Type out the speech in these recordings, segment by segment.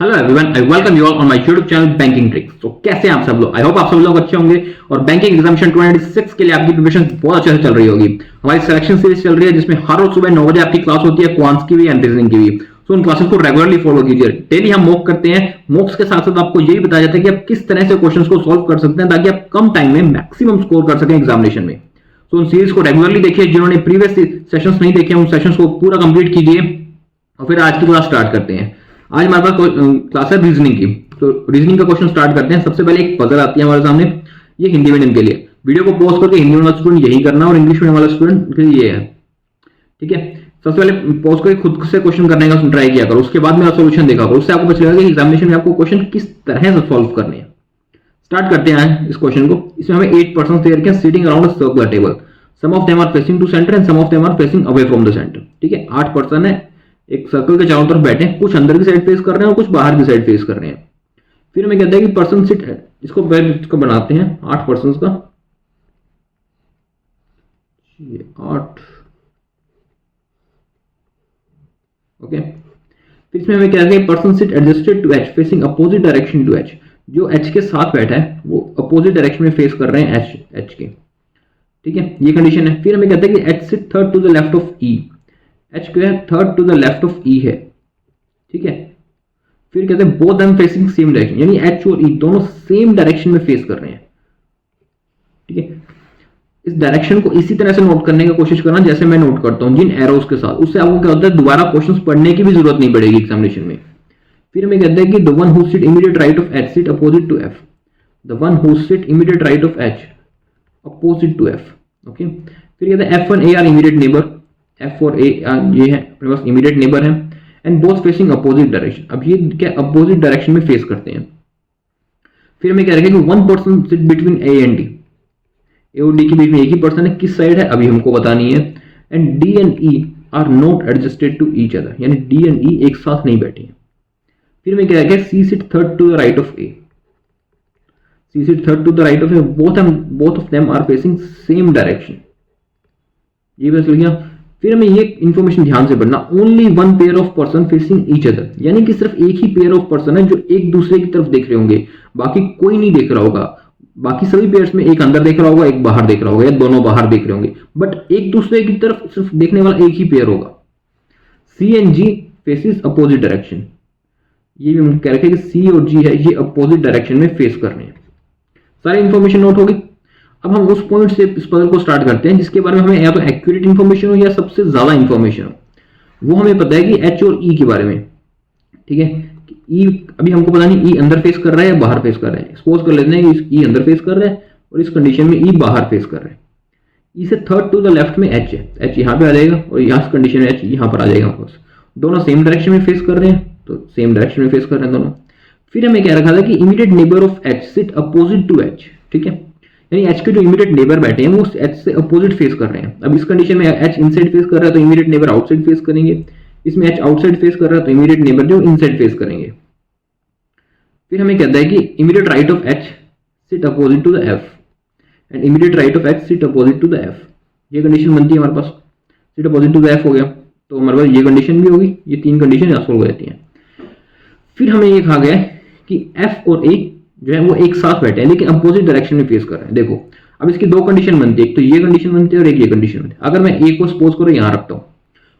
Hello everyone, I welcome you all on my YouTube channel banking tricks. तो कैसे हैं आप सब लोग? आई होप आप सब लोग अच्छे होंगे और बैंकिंग एग्जामिनेशन 2026 के लिए आपकी प्रिपरेशन बहुत अच्छे से चल रही होगी। हमारी सिलेक्शन सीरीज चल रही है जिसमें हर रोज सुबह 9 बजे आपकी क्लास होती है, क्वांट्स की भी एंड रीजनिंग की भी। तो उन क्लासेस को रेगुलरली फॉलो कीजिए। डेली हम मॉक करते हैं, मॉक्स के साथ साथ आपको यही बताया जाता है कि आप किस तरह से क्वेश्चंस को सॉल्व कर सकते हैं ताकि आप कम टाइम में मैक्सिमम स्कोर कर सकें एग्जामिनेशन में। तो उन सीरीज को रेगुलरली देखिए। जिन्होंने प्रीवियस सेशंस नहीं देखे उन सेशंस को पूरा कंप्लीट कीजिए और फिर आज की क्लास स्टार्ट करते हैं। आज हमारे पास क्लास है रीजनिंग की। तो रीजनिंग का क्वेश्चन स्टार्ट करते हैं। सबसे पहले एक पजल आती है हमारे सामने, ये हिंदी मीडियम के लिए। वीडियो को पॉज करके हिंदी मीडियम वाला स्टूडेंट यही करना और इंग्लिश मीडियम वाला स्टूडेंट के लिए ये है, ठीक है। सबसे पहले पॉज करके खुद से क्वेश्चन करने का ट्राई किया करो, उसके बाद मेरा सोल्यूशन देखा करो। उससे आपको पता चलेगा कि एग्जामिनेशन में आपको क्वेश्चन किस तरह से सॉल्व करने हैं। स्टार्ट करते हैं इस क्वेश्चन को। इसमें हमें 8 पर्सन दिए हैं sitting around a circular table. Some of them are facing to centre and some of them are facing away from the centre, ठीक है। 8 पर्सन है, एक सर्कल के चारों तरफ बैठे हैं, कुछ अंदर की साइड फेस कर रहे हैं और कुछ बाहर की साइड फेस कर रहे हैं। फिर हमें कहते हैं कि पर्सन सिट, इसको बनाते हैं 8 पर्सन का, ये 8, ओके। फिर इसमें हमें कहते हैं person sit adjusted to H facing opposite direction to H. जो एच के साथ बैठा है वो अपोजिट डायरेक्शन में फेस कर रहे हैं एच के, ठीक है। ये कंडीशन है। फिर हमें कहते हैं कि H sit third to the left of E. H क्या है? Third to the left of E है, ठीक है। फिर कहते हैं both M facing same direction, यानी एच और ई दोनों सेम डायरेक्शन में फेस कर रहे हैं, ठीक है। इस डायरेक्शन को इसी तरह से नोट करने की कोशिश करना जैसे मैं नोट करता हूं जिन एरोस के साथ। उससे आपको क्या होता है, दोबारा क्वेश्चंस पढ़ने की भी जरूरत नहीं पड़ेगी एग्जामिनेशन में। फिर हमें कहते हैं कि the one who sit immediate right of H sit opposite to F. The one who sit immediate right of H opposite to F, okay. फिर कहते हैं F1 A are immediate neighbour. F और A ये है अपने पास immediate neighbour है and both facing opposite direction. अब ये क्या अपोजिट डायरेक्शन में फेस करते हैं। फिर हमें कह रहे हैं कि one person sit between A and D। A और D के बीच में एक ही पर्सन है, किस साइड है अभी हमको बतानी है। And D and E are not adjusted to each other, यानी D एंड E एक साथ नहीं बैठे हैं। फिर हमें कह रहे हैं C sit third to the right of A। C sit third to the right of A, both of them are facing same direction. ये बस लिख गया। फिर हमें ये इंफॉर्मेशन ध्यान से पढ़ना, only one pair of person facing each other, यानी कि सिर्फ एक ही पेयर ऑफ पर्सन है जो एक दूसरे की तरफ देख रहे होंगे, बाकी कोई नहीं देख रहा होगा। बाकी सभी पेयर्स में एक अंदर देख रहा होगा, एक बाहर देख रहा होगा, या दोनों बाहर देख रहे होंगे, बट एक दूसरे की तरफ सिर्फ देखने वाला एक ही पेयर होगा। C and G faces opposite direction. ये भी हम कह रहे हैं कि सी और जी है, ये अपोजिट डायरेक्शन में फेस कर रहे हैं। सारी इंफॉर्मेशन नोट होगी। अब हम उस पॉइंट से इस पजल को स्टार्ट करते हैं जिसके बारे में हमें या तो एक्यूरेट इंफॉर्मेशन हो या सबसे ज्यादा इंफॉर्मेशन हो। वो हमें पता है कि एच और ई के बारे में, ठीक है। ई अभी हमको पता नहीं ई अंदर फेस कर रहा है या बाहर फेस कर रहा है। सपोज कर लेते हैं कि ई अंदर फेस कर रहा है और इस कंडीशन में ई बाहर फेस कर रहा है। ई से थर्ड टू द लेफ्ट में एच है, एच यहाँ पे आ जाएगा और यहाँ कंडीशन में एच यहाँ पर आ जाएगा। दोनों सेम डायरेक्शन में फेस कर रहे हैं, तो सेम डायरेक्शन में फेस कर रहे हैं दोनों। फिर हमें क्या रखा था कि immediate neighbour of H sit opposite to H, ठीक है। यानी एच के जो इमीडिएट नेबर बैठे हैं वो एच से अपोजिट फेस कर रहे हैं। अब इस कंडीशन में एच इनसाइड फेस कर रहा है तो इमीडिएट नेबर आउटसाइड फेस करेंगे। इसमें एच आउटसाइड फेस कर रहा है तो इमीडिएट नेबर जो इनसाइड फेस करेंगे। फिर हमें कहता है कि immediate right of H sit opposite to the F and immediate right of H sit opposite to the F. ये कंडीशन बनती है हमारे पास, sit opposite to the F हो गया तो हमारे पास ये कंडीशन भी होगी। ये 3 कंडीशन यहाँ सोल्व हो जाती हैं। फिर हमें ये कहा गया कि एफ और ए जो है वो एक साथ बैठे हैं लेकिन अपोजिट डायरेक्शन में फेस कर रहे हैं। देखो अब इसकी 2 कंडीशन बनती है, एक तो ये कंडीशन बनती है और एक ये कंडीशन बनती है। अगर मैं ए को सपोज करो यहाँ रखता हूँ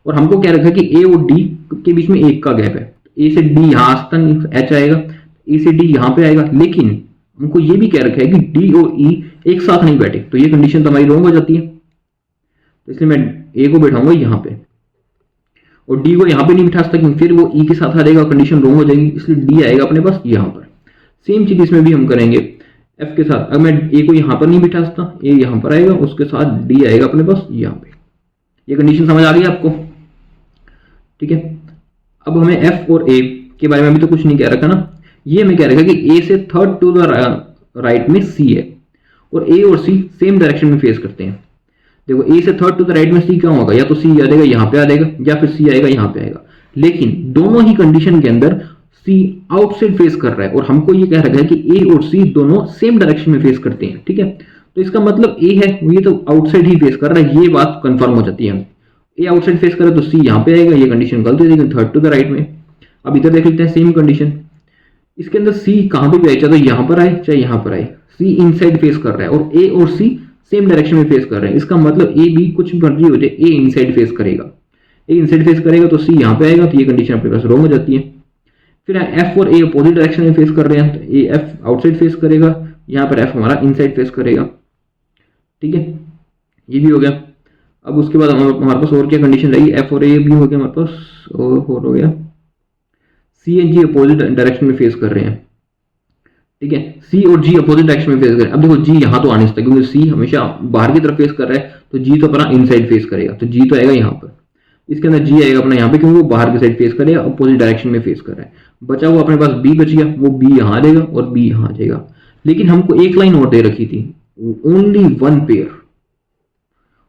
और हमको क्या रखा कि ए और डी के बीच में 1 का गैप है, ए से डी यहाँ एच आएगा, ए से डी यहाँ पे आएगा, लेकिन हमको ये भी क्या रखा है कि डी और ई एक साथ नहीं बैठे, तो ये कंडीशन तो हमारी रॉन्ग हो जाती है। तो इसलिए मैं ए को बैठाऊंगा यहाँ पे और डी को यहाँ पे नहीं बिठा सकता, फिर वो ई के साथ आ जाएगा, कंडीशन रॉन्ग हो जाएगी, इसलिए डी आएगा अपने पास यहाँ पर। सेम चीज इसमें भी हम करेंगे एफ के साथ। अगर मैं ए को यहां पर नहीं बिठा सकता, ए यहां पर आएगा, उसके साथ डी आएगा अपने पास यहां पे। ये कंडीशन समझ आ गई आपको, ठीक है। अब हमें एफ और ए के बारे में अभी तो कुछ नहीं कह रखा ना। ये हमें कह रखा कि ए से थर्ड टू द राइट में सी है और ए और सी सेम डायरेक्शन में फेस करते हैं। देखो ए से थर्ड टू द राइट में सी क्या होगा, या तो सी आ जाएगा यहाँ पे आ जाएगा या फिर सी आएगा यहाँ पे आएगा, लेकिन दोनों ही कंडीशन के अंदर सी आउटसाइड फेस कर रहा है और हमको ये कह रखा है कि ए और सी दोनों सेम डायरेक्शन में फेस करते हैं, ठीक है। तो इसका मतलब ए है ये तो आउटसाइड ही फेस कर रहा है, ये बात कंफर्म हो जाती है। ए आउटसाइड फेस कर रहा है तो सी यहाँ पे आएगा, ये कंडीशन गलत है लेकिन थर्ड टू द राइट में। अब इधर देख लेते हैं सेम कंडीशन, इसके अंदर सी कहाँ पे भी आए, चाहे तो यहाँ पर आए चाहे यहाँ पर आए, सी इनसाइड फेस कर रहा है और ए और सी सेम डायरेक्शन में फेस कर रहे हैं। इसका मतलब ए बी कुछ मर्जी हो जाए, ए इनसाइड फेस करेगा, ए इनसाइड फेस करेगा तो सी यहाँ पे आएगा, तो ये कंडीशन अपने पास रॉन्ग हो जाती है। फिर एफ और ए अपोजिट डायरेक्शन में फेस कर रहे हैं, तो ए एफ आउटसाइड फेस करेगा, यहाँ पर एफ हमारा इनसाइड फेस करेगा। ठीक है, ये भी हो गया। अब उसके बाद हमारे पास और क्या कंडीशन रहेगी, एफ और ए भी हो गया हमारे पास, और हो गया सी एंड जी अपोजिट डायरेक्शन में फेस कर रहे हैं। ठीक है, सी और जी अपोजिट डायरेक्शन में फेस कर रहे हैं। अब देखो जी यहाँ तो आ नहीं सकता क्योंकि सी हमेशा बाहर की तरफ फेस कर रहा है, तो जी तो अपना इनसाइड फेस करेगा, तो जी तो आएगा यहाँ पर। इसके अंदर जी आएगा अपना यहाँ पे क्योंकि वो बाहर की साइड फेस करेगा, अपोजिट डायरेक्शन में फेस कर रहा है। बचा हुआ अपने पास बी बच गया, वो बी यहाँ आ जाएगा और बी यहाँ आ जाएगा। लेकिन हमको एक लाइन और दे रखी थी, only one pair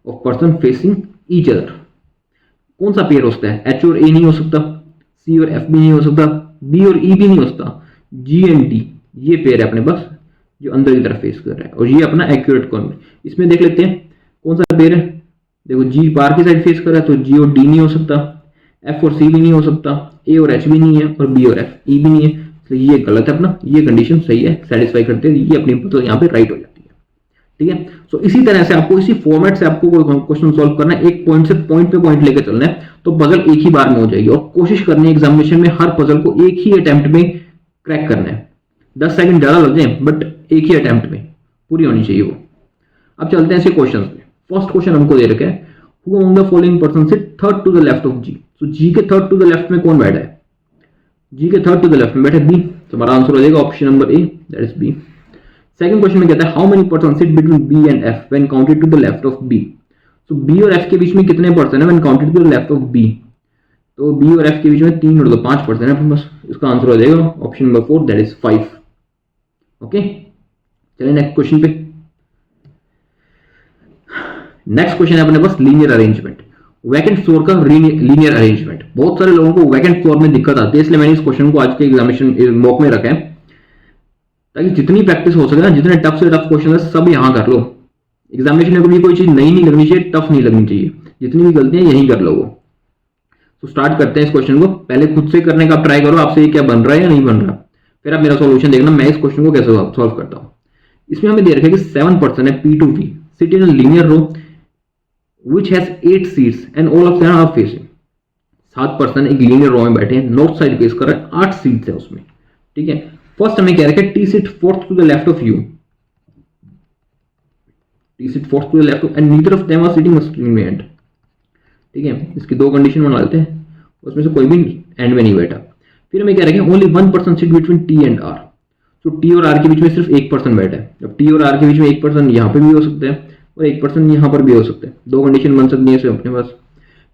of person facing each other. कौन सा पेयर होता है, एच और ए नहीं हो सकता, सी और एफ भी नहीं हो सकता, बी और ई भी नहीं हो सकता, जी एंड डी ये पेयर है अपने पास जो अंदर की तरफ फेस कर रहा है, और ये अपना एक्यूरेट कॉर्नर। इसमें देख लेते हैं कौन सा पेयर है। देखो जी बाहर की साइड फेस कर रहा है, तो जी और डी नहीं हो सकता, एफ और सी भी नहीं हो सकता, ए और एच भी नहीं है, और बी और एफ ई भी नहीं है, तो ये गलत है अपना, ये कंडीशन सही है, सेटिस्फाई करते हैं, ये अपनी तो यहाँ पे राइट हो जाती है। ठीक है, सो इसी तरह से आपको इसी फॉर्मेट से आपको कोई क्वेश्चन सॉल्व करना है, एक पॉइंट से पॉइंट पे पॉइंट लेकर चलना है, तो पजल एक ही बार में हो जाएगी। और कोशिश करनी है एग्जामिनेशन में हर पजल को एक ही अटेम्प्ट में क्रैक करना है, 10 सेकंड ज्यादा लग जाए बट एक ही अटेम्प्ट में पूरी होनी चाहिए वो। अब चलते हैं ऐसे क्वेश्चन में। फर्स्ट क्वेश्चन हमको दे रखा है, who among the following person sit third to the left of G? So G के third to the left में कौन बैठा है, G के third to the left में बैठा है B, तो हमारा आंसर हो जाएगा option number A, that is B। Second question में कहता है how many person sit between B and F when counted to the left of B? So B और F के बीच में कितने पर्सन है when counted to the left of B? तो B और F के बीच में 3 और 2 5 पर्सन है बस, इसका आंसर हो जाएगा option number 4, that is 5। Okay, चलिए नेक्स्ट क्वेश्चन पे। नेक्स्ट क्वेश्चन है अपने पास लीनियर अरेंजमेंट, वैकेंट फ्लोर का लीनियर अरेंजमेंट। बहुत सारे लोगों को वैकेंट फ्लोर में दिक्कत आती है, इसलिए मैंने इस क्वेश्चन को आज के एग्जामिनेशन मॉक में रखा है ताकि जितनी प्रैक्टिस हो सके ना, जितने टफ से टफ क्वेश्चन है सब यहां कर लो। एग्जामिनेशन में कभी कोई चीज नई नहीं लगनी चाहिए, टफ नहीं लगनी चाहिए, जितनी भी गलतियां यहीं कर लो वो। तो स्टार्ट करते हैं इस क्वेश्चन को। पहले खुद से करने का आप ट्राई करो, आपसे ये क्या बन रहा है या नहीं बन रहा, फिर आप मेरा सॉल्यूशन देखना मैं इस क्वेश्चन को कैसे सॉल्व करता हूं। इसमें हमें दे रखा है कि 7 पर्सन है P2V sit in a linear row which has 8 seats and all of them are facing। 7 person एक लीनियर रो में बैठे हैं, नॉर्थ साइड फेस कर रहे हैं, 8 सीट्स है उसमें। ठीक है, फर्स्ट हमें कह रखा है T sit fourth to the left of you, T sit fourth to the left and neither of them are sitting extremely end। ठीक है, इसकी दो कंडीशन बना लेते हैं, उसमें से कोई भी एंड में नहीं बैठा। फिर हमें कह रहे हैं only one person sit between T and R। तो T और R के बीच में सिर्फ एक पर्सन बैठा है। अब T और R के बीच में एक पर्सन यहाँ पे भी हो सकता है और एक पर्सन यहाँ पर भी हो सकता है, दो कंडीशन बन सकती है अपने पास।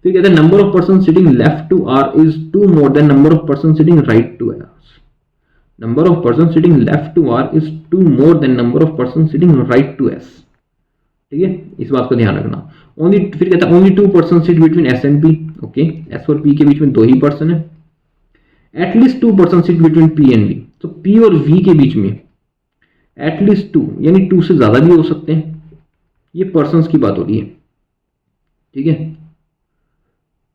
फिर कहते हैं number of person sitting left to R is 2 more than number of person sitting right to R। Number of person sitting left to R is 2 more than number of person sitting right to S। ठीक है, इस बात को ध्यान रखना। Only फिर कहता है only 2 person sit between S and P। Okay, S और P के बीच में 2 ही पर्सन है। At least 2 person sit between P and V। तो P और V के बीच में एटलीस्ट 2 यानी 2 से ज्यादा भी हो सकते हैं, ये पर्सन्स की बात हो रही है। ठीक है,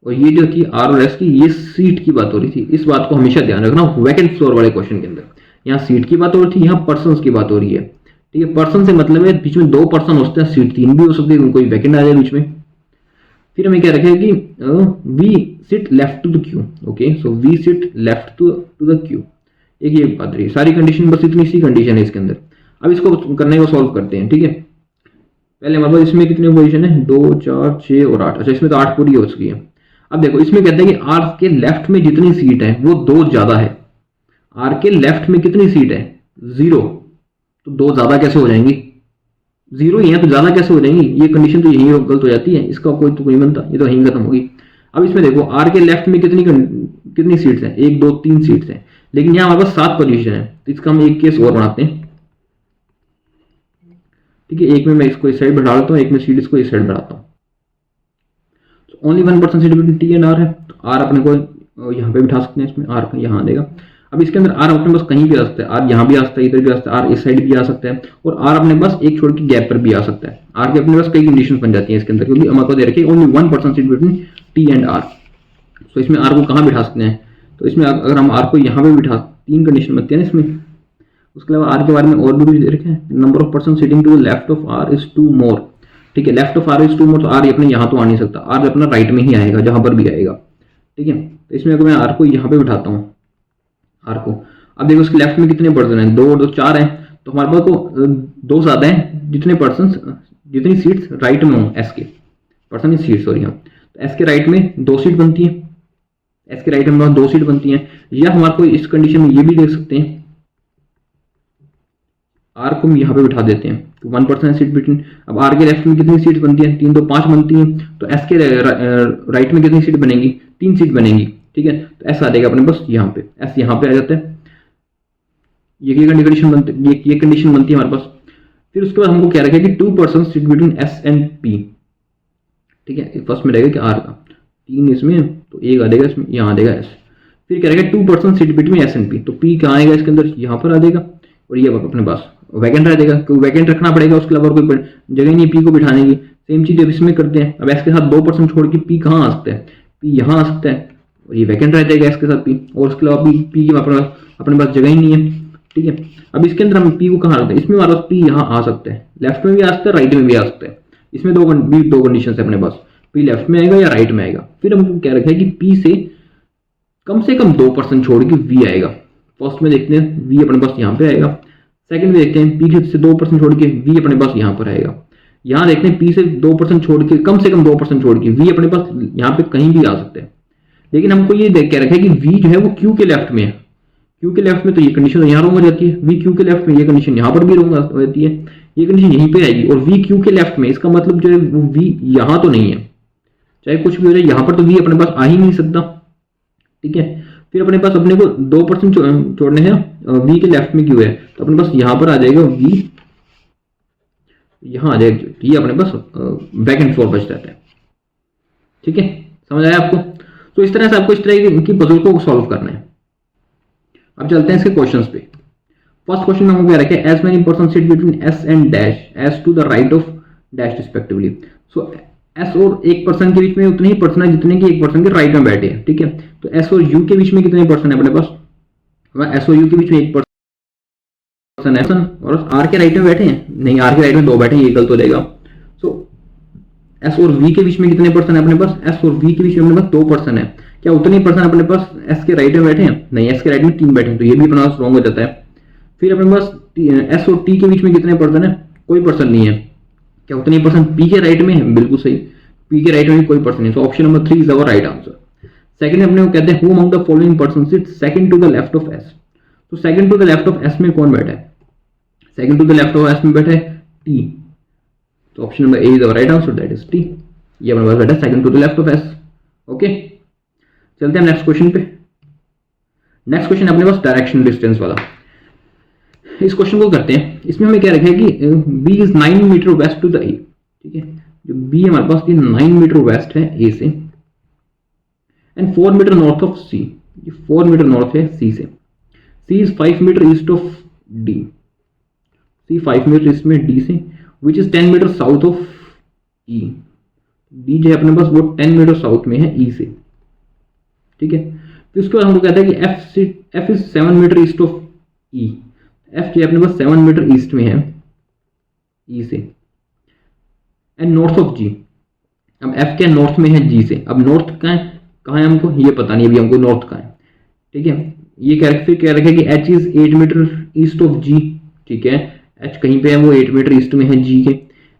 और ये जो थी R और S की, ये सीट की बात हो रही थी। इस बात को हमेशा ध्यान रखना वैकेंट फ्लोर वाले क्वेश्चन के अंदर। यहाँ सीट की बात हो रही थी, यहाँ पर्सन्स की बात हो रही है। ठीक है, पर्सन से मतलब है बीच में 2 पर्सन होते हैं, सीट 3 भी हो सकती है, कोई वैकेंट आ जाए बीच में। फिर हमें क्या रखेगा कि we sit left to the Q. Okay, so we sit left to the Q. एक ये बात रही, सारी कंडीशन बस इतनी सी कंडीशन है इसके अंदर। अब इसको करने को सॉल्व करते हैं। ठीक है, पहले हमारे पास इसमें कितनी पोजीशन है, 2 4 6 और 8। अच्छा, इसमें तो 8 पूरी हो चुकी है। अब देखो इसमें कहते हैं कि R के लेफ्ट में जितनी सीट है वो 2 ज्यादा है। R के लेफ्ट में कितनी सीट है, 0। तो 2 ज्यादा कैसे हो जाएंगी, 0 ही है तो ज्यादा कैसे हो जाएंगी, ये कंडीशन तो यही गलत हो जाती है, इसका कोई तो नहीं बनता, ये तो यहीं खत्म होगी। अब इसमें देखो R के लेफ्ट में कितनी सीट्स हैं, 1 2 3 सीट्स हैं, लेकिन यहाँ हमारे पास 7 पोजीशन है, तो इसका हम एक केस और बनाते हैं। ठीक है, एक में मैं इसको इस साइड बढ़ा देता हूँ, एक में सीट इसको इस साइड बढ़ाता हूँ। Only 1 person seat between T and R है, तो R अपने को यहाँ पे बिठा सकते हैं, इसमें R यहाँ देगा। अब इसके अंदर R अपने पास कहीं भी आ सकता है, R यहाँ भी आ सकता है, इधर भी आ सकता है, R इस साइड भी आ सकता है, और R अपने पास एक छोड़ के गैप पर भी आ सकता है। R के अपने पास कई कंडीशंस बन जाती हैं इसके अंदर, क्योंकि हमारे को दे रखे only 1 person seat between T and R। तो इसमें R को कहाँ बिठा सकते हैं, तो इसमें अगर हम R को यहाँ पे बिठा 3 कंडीशन बनती है ना इसमें। उसके अलावा आर के बारे में और भी कुछ दे रखे हैं, number of person sitting to left of R is 2 more. ठीक है, left of R is 2 more, तो आर अपने यहाँ तो आ नहीं सकता, आर अपना राइट में ही आएगा जहां पर भी आएगा। ठीक है, तो इसमें अगर मैं आर को यहाँ पे बिठाता हूँ, आर को, अब देखो उसके लेफ्ट में कितने पर्सन हैं, 2 और 2 4 हैं, तो हमारे पास तो 2 ज्यादा हैं जितने पर्सन, जितनी सीट्स राइट में हो एस के, पर्सन इज सीट सॉरी, हाँ, तो एस के राइट में 2 सीट बनती है, एस के राइट में 2 सीट बनती हैं। या हमारे को इस कंडीशन में ये भी देख सकते हैं, आर को हम यहाँ पे बिठा देते हैं, तो 1% सीट बिटवीन, अब आर के लेफ्ट में कितनी सीट बनती है, 3 तो 5 बनती हैं, तो एस के राइट में कितनी सीट बनेगी, 3 सीट बनेगी। ठीक है, तो एस आ जाएगा अपने पास यहाँ पे, एस यहाँ पे आ जाता है, ये कंडीशन बनती है, ये कंडीशन बनती है हमारे पास। फिर उसके बाद हमको क्या रखेगा कि 2% seat between S and P. ठीक है, फर्स्ट में रहेगा कि आर का 3 इसमें, तो 1 आ जाएगा इसमें, यहाँ आ जाएगा एस। फिर क्या रहेगा 2% seat between S and P, तो पी कहाँ आएगा इसके अंदर, यहाँ पर आ जाएगा, और ये अपने पास वैकेंट रह जाएगा, क्योंकि वैकेंट रखना पड़ेगा, उसके अलावा कोई जगह नहीं पी को बिठाने की। सेम चीज अब इसमें करते हैं, अब एस के साथ 2% छोड़ के पी कहाँ आ सकता है, पी यहाँ आ सकता है, और ये वैकेंट रह जाएगा एस के साथ पी, और उसके अलावा पी की अपने पास जगह ही नहीं है। ठीक है, अब इसके अंदर हम पी को कहाँ रखते हैं, इसमें हमारे पास पी यहाँ आ सकता है, लेफ्ट में भी आ सकता है, राइट में भी आ सकता है। इसमें दो कंडीशन है अपने पास, पी लेफ्ट में आएगा या राइट में आएगा। फिर हमको क्या रखा है कि पी से कम 2% छोड़ के वी आएगा। फर्स्ट में देखते हैं वी अपने पास यहाँ पे आएगा, सेकंड में देखते हैं पी से 2% छोड़ के वी अपने पास यहाँ पर आएगा। यहाँ देखते हैं पी से 2% छोड़ के कम 2% छोड़ के वी अपने पास यहाँ पे कहीं भी आ सकते हैं, लेकिन हमको ये देख के रखा है कि वी जो है वो क्यू के लेफ्ट में है, क्यू के लेफ्ट में, तो ये कंडीशन यहाँ रोंग हो जाती है, वी क्यू के लेफ्ट में, ये कंडीशन यहाँ पर भी रोंग हो जाती है, ये कंडीशन यहीं पे आएगी, और वी क्यू के लेफ्ट में, इसका मतलब जो है वो वी यहाँ तो नहीं है, चाहे कुछ भी हो जाए यहाँ पर तो वी अपने पास आ ही नहीं सकता। ठीक है, फिर अपने पास अपने को 2% छोड़ने हैं, वी के लेफ्ट में क्यू है, तो अपने पास यहाँ पर आ जाएगा वी, यहाँ आ जाएगा, ये अपने पास बैक एंड फोर बच जाता है। ठीक है, समझ आया आपको? तो इस तरह से आपको इस तरह की पजल को सॉल्व करना है। अब चलते हैं इसके क्वेश्चंस पे। फर्स्ट क्वेश्चन में हमको क्या रखे, as many person sit between S and dash as to the right of dash respectively. So S और एक पर्सन के बीच में उतने ही पर्सन है जितने की एक पर्सन के राइट में बैठे हैं। ठीक है, तो एस और यू के बीच में कितने पर्सन है अपने पास, एस और यू के बीच में एक पर्सन है, और आर के राइट में बैठे हैं, नहीं आर के राइट में 2 बैठे हैं, ये गलत हो जाएगा। सो एस और वी के बीच में कितने पर्सन है अपने पास, एस और वी के बीच में अपने पास 2 पर्सन है। क्या उतने पर्सन अपने पास एस के राइट में बैठे हैं, नहीं एस के राइट में 3 बैठे हैं, तो ये भी अपने पास रॉन्ग हो जाता है। फिर अपने पास एस और टी के बीच में कितने पर्सन है, कोई पर्सन नहीं है। क्या उतने पर्सन पी के राइट में है, बिल्कुल सही, पी के राइट में भी कोई पर्सन नहीं, तो option number 3 is our right answer. Second अपने को कहते हैं who among the following person sit second to the left of S. तो second to the left of S में कौन बैठा है, second to the left of S में बैठा है टी, तो option number A is our right answer, that is T. ये अपने पास बैठा है second to the left of S. Okay, चलते हैं नेक्स्ट क्वेश्चन पे। नेक्स्ट क्वेश्चन अपने पास डायरेक्शन डिस्टेंस वाला, इस क्वेश्चन को करते हैं। इसमें हमें क्या रखा है कि B is 9 metre west to the A. ठीक है, जो बी हमारे पास 9 मीटर वेस्ट है ए से, and 4 metre north of C, ये 4 मीटर नॉर्थ है सी से। C is 5 metre east of D, C 5 metre east में डी से, which is 10 metre south of E. D जो है अपने पास वो 10 मीटर साउथ में है ई से। ठीक है, तो इसके बाद हम लोग कहते हैं कि F is 7 metre east of E, F जो है अपने पास 7 मीटर ईस्ट में है ई से, एंड नॉर्थ ऑफ जी। अब एफ क्या नॉर्थ में है जी से, अब नॉर्थ कहाँ है हमको ये पता नहीं अभी हमको नॉर्थ कहाँ है। ठीक है, ये फिर क्या रखे कि H is 8 metre east of G. ठीक है, एच कहीं पे है वो 8 मीटर ईस्ट में है जी के,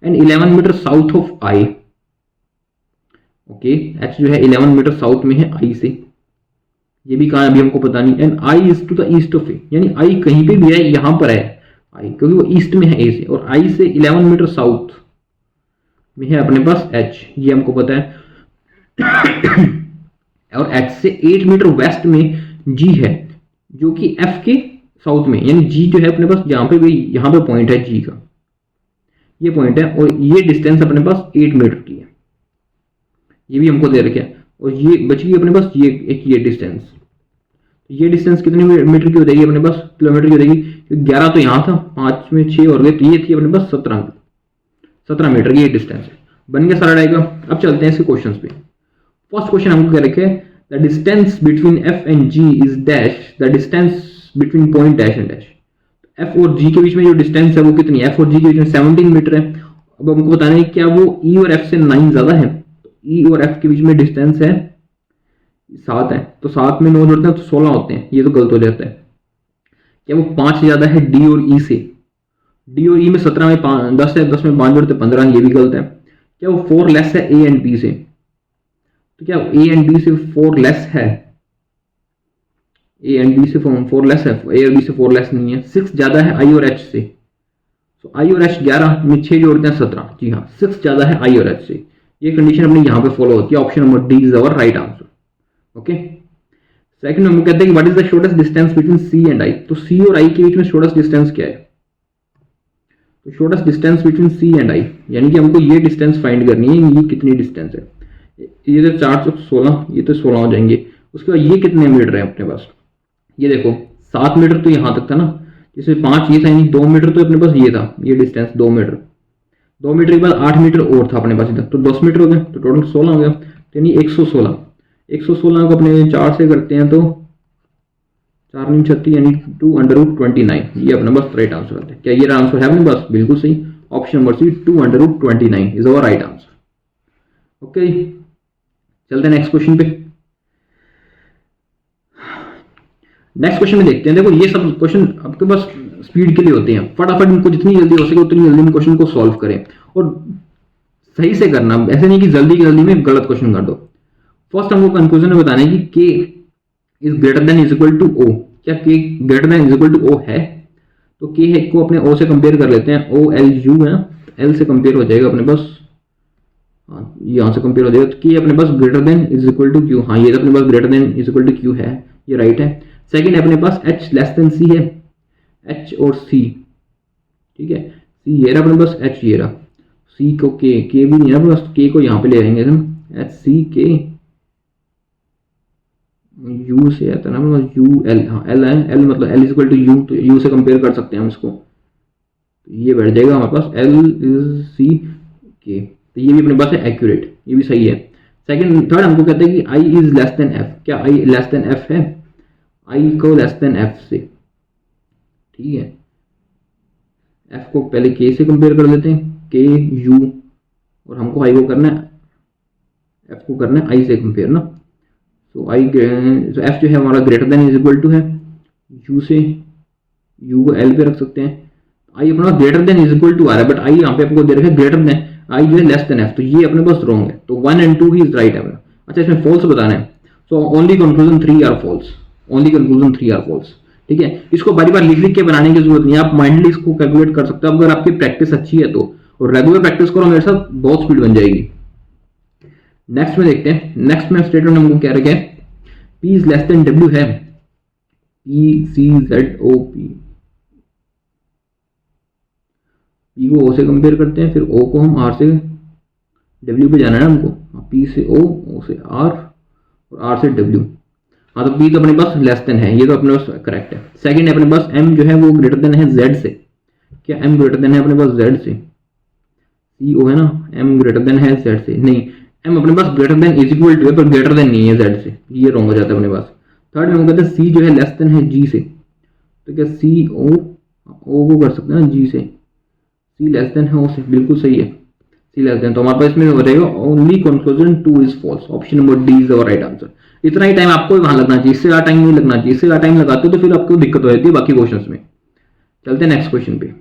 and 11 metre south of I. Okay, H जो है 11 मीटर साउथ में है आई से, ये भी कहाँ अभी हमको पता नहीं, and I is to the east of A, यानी आई कहीं पे भी है, यहाँ पर है आई, क्योंकि वो ईस्ट में है ए से, और आई से 11 मीटर साउथ में है अपने पास एच, ये हमको पता है। और एच से 8 मीटर वेस्ट में जी है, जो कि एफ के साउथ में, यानी जी जो है अपने पास जहां पे भी, यहाँ पे पॉइंट है जी का, ये पॉइंट है, और ये डिस्टेंस अपने पास 8 मीटर की है, ये भी हमको दे रखा है। और ये बच गई अपने पास ये एक ये डिस्टेंस, ये डिस्टेंस कितने मीटर की हो जाएगी अपने पास, किलोमीटर की हो जाएगी। 11 तो यहाँ था, 5 में 6 और गए, तो ये थी अपने पास 17 मीटर की ये डिस्टेंस है। बन गया सारा डायग्राम। अब चलते हैं इसके क्वेश्चंस पे। फर्स्ट क्वेश्चन हमको क्या रखे, the distance between F and G is dash, the distance between point dash and dash. F और जी के बीच में जो डिस्टेंस है वो कितनी है, एफ और जी के बीच में 17 मीटर है। अब हमको बताना है क्या वो ई और एफ से 9 ज्यादा है। ई और एफ के बीच में डिस्टेंस है 7 है, तो 7 में 9 जोड़ते हैं तो 16 होते हैं, ये तो गलत हो जाता है। क्या वो 5 ज्यादा है डी और ई से, डी और ई में 17 में 10 है, 10 में 5 जोड़ते 15, ये भी गलत है। क्या वो 4 लेस है ए एंड बी से, तो क्या ए एंड बी से 4 लेस है, ए एंड बी से 4 लेस है, ए और बी से 4 लेस नहीं है। 6 ज्यादा है आई और एच से, तो आई और एच 11 में 6 जोड़ते हैं 17, जी हाँ 6 ज्यादा है आई और एच से। ये कंडीशन अपनी यहाँ पे फॉलो होती है। Option number D is our right answer. Okay, second number कहते हैं कि what is the shortest distance between C and I. तो सी और आई के बीच में शॉर्टेस्ट डिस्टेंस क्या है, तो shortest distance between C and I, यानी कि हमको ये डिस्टेंस फाइंड करनी है, ये कितनी डिस्टेंस है। ये तो 416, ये तो 16 हो जाएंगे। उसके बाद ये कितने मीटर है अपने पास, ये देखो 7 मीटर तो यहाँ तक था ना, जिसमें 5 ये था, यानी 2 मीटर तो अपने पास ये था, ये डिस्टेंस 2 मीटर। 2 मीटर के बाद 8 मीटर और था अपने पास इधर, तो 10 मीटर हो गया, तो टोटल 16 हो गया, तो यानी 116। 116 को अपने 4 से करते हैं तो 4 9 36 यानी 2√29, ये अपने पास राइट आंसर आता है। क्या ये आंसर है अपने पास, बिल्कुल सही। Option number C 2√29 is our right answer. Okay, चलते हैं नेक्स्ट क्वेश्चन पे। नेक्स्ट क्वेश्चन में देखते हैं। देखो ये सब क्वेश्चन आपके पास स्पीड के लिए होते हैं, फटाफट इनको जितनी जल्दी हो सके उतनी जल्दी क्वेश्चन को सॉल्व करें और सही से करना, ऐसे नहीं कि जल्दी की जल्दी में गलत क्वेश्चन कर दो। फर्स्ट हमको कंक्लूजन में बताना है कि K is greater than is equal to O. क्या K greater than is equal to O है, तो के को अपने ओ से कंपेयर कर लेते हैं। ओ एल यू है, एल से कंपेयर हो जाएगा अपने पास, यहाँ से कंपेयर हो जाएगा, तो के अपने पास greater than is equal to Q. हाँ ये तो अपने पास greater than is equal to Q है, ये राइट है। सेकंड अपने पास एच लेस देन सी है, एच और सी, ठीक है, सी ये रहा अपने पास, एच ये रहा, सी को के भी नहीं है अपने पास, के को यहाँ पे ले आएंगे हम, एच सी के यू से आता है ना, यू एल, हाँ एल है, एल मतलब L is equal to U, तो यू से कंपेयर कर सकते हैं हम इसको, तो ये बैठ जाएगा हमारे पास एल इज सी के, तो ये भी अपने पास है एक्यूरेट, ये भी सही है। सेकंड थर्ड हमको कहते हैं कि I is less than F. क्या आई लेस देन एफ है, आई को लेस देन एफ से, ठीक है, एफ को पहले के से कंपेयर कर लेते हैं, के यू, और हमको आई को करना है, एफ को करना है आई से कंपेयर ना, तो आई तो एफ जो है हमारा greater than is equal to है यू से, यू को एल पे रख सकते हैं, आई अपना greater than is equal to आ रहा है, बट आई यहाँ पे आपको दे रखा है ग्रेटर देन, आई जो है लेस देन एफ, तो ये अपने पास रॉन्ग है, तो 1 and 2 ही इज राइट है। अच्छा इसमें फॉल्स बताना है, so only conclusion 3 are false, only conclusion 3 are false, ठीक है। इसको बारी बार लिख के बनाने की जरूरत नहीं है, आप माइंडली इसको कैलकुलेट कर सकते हो अगर आपकी प्रैक्टिस अच्छी है तो, और रेगुलर प्रैक्टिस करो मेरे साथ, बहुत स्पीड बन जाएगी। नेक्स्ट में देखते हैं, नेक्स्ट में स्टेटमेंट हमको क्या रखा है, P is less than W है, P C Z O P, P को O से कंपेयर करते हैं, फिर O को हम R से W पे जाना है ना हमको, P से O, O से R और R से W। हाँ तो P तो अपने पास लेस देन है, ये तो अपने पास करेक्ट है। सेकंड है अपने पास M जो है वो ग्रेटर देन है Z से। क्या M ग्रेटर देन है अपने पास Z से, CO है ना, M ग्रेटर देन है Z से, नहीं M अपने पास greater than is equal to है पर ग्रेटर देन नहीं है Z से, ये रॉन्ग हो जाता है अपने पास। थर्ड में हम कहते हैं C जो है लेस देन है G से, तो क्या C O को कर सकते हैं ना G से, C लेस देन है O से, बिल्कुल सही है, C लेस देन, तो हमारे पास इसमें हो जाएगा only conclusion 2 is false, option number D is our right answer. इतना ही टाइम आपको वहां लगना चाहिए, इससे ज्यादा टाइम नहीं लगना चाहिए, इससे ज्यादा टाइम लगाते हो तो फिर आपको दिक्कत हो जाती है बाकी क्वेश्चंस में। चलते हैं नेक्स्ट क्वेश्चन पे।